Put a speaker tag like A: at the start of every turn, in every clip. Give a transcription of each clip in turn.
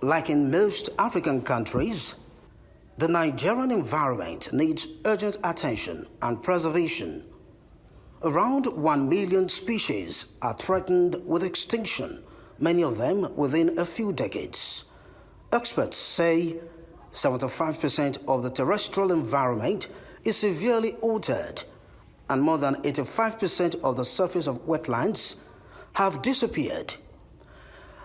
A: Like in most African countries, the Nigerian environment needs urgent attention and preservation. Around 1 million species are threatened with extinction, many of them within a few decades. Experts say 75% of the terrestrial environment is severely altered, and more than 85% of the surface of wetlands have disappeared.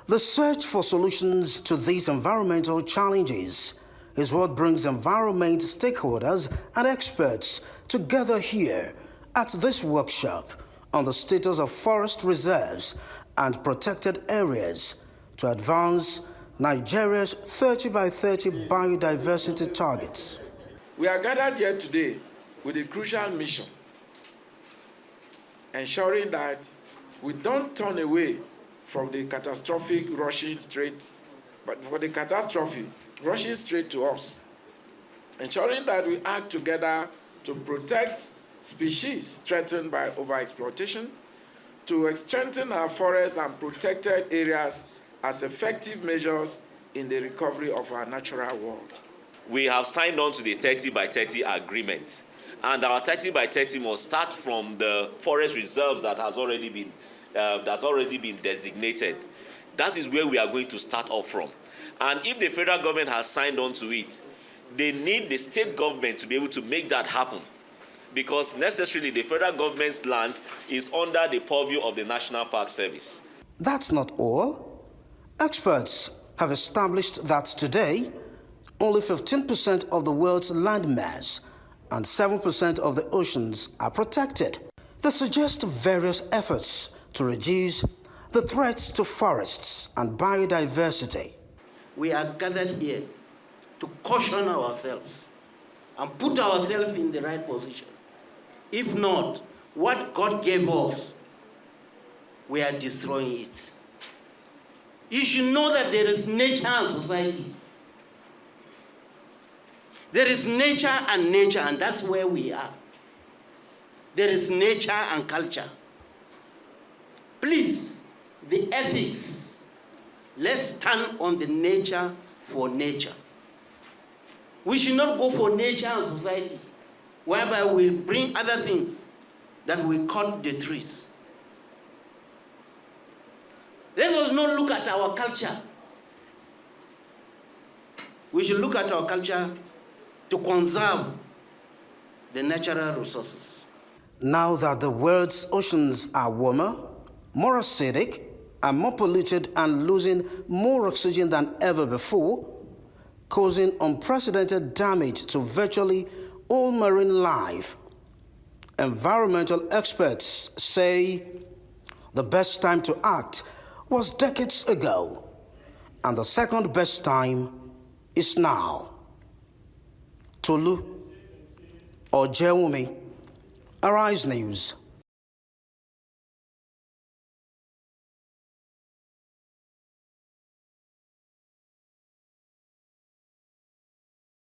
A: The search for solutions to these environmental challenges is what brings environment stakeholders and experts together here at this workshop on the status of forest reserves and protected areas to advance Nigeria's 30 by 30 biodiversity targets.
B: We are gathered here today with a crucial mission, ensuring that we don't turn away from the catastrophic rushing straight, but for the catastrophe rushing straight to us, ensuring that we act together to protect species threatened by overexploitation, to strengthen our forests and protected areas as effective measures in the recovery of our natural world.
C: We have signed on to the 30 by 30 agreement, and our 30 by 30 must start from the forest reserves that has already been designated. That is where we are going to start off from. And if the federal government has signed on to it, they need the state government to be able to make that happen, because necessarily the federal government's land is under the purview of the National Park Service.
A: That's not all. Experts have established that today, only 15% of the world's land mass and 7% of the oceans are protected. They suggest various efforts to reduce the threats to forests and biodiversity.
D: We are gathered here to caution ourselves and put ourselves in the right position. If not, what God gave us, we are destroying it. You should know that there is nature and society. There is nature, and that's where we are. There is nature and culture. Please, the ethics, let's stand on the nature for nature. We should not go for nature and society, whereby we bring other things that we cut the trees. Let us not look at our culture. We should look at our culture to conserve the natural resources.
A: Now that the world's oceans are warmer, more acidic, and more polluted and losing more oxygen than ever before, causing unprecedented damage to virtually all marine life, environmental experts say the best time to act was decades ago, and the second best time is now. Tolu Ojewumi, Arise News.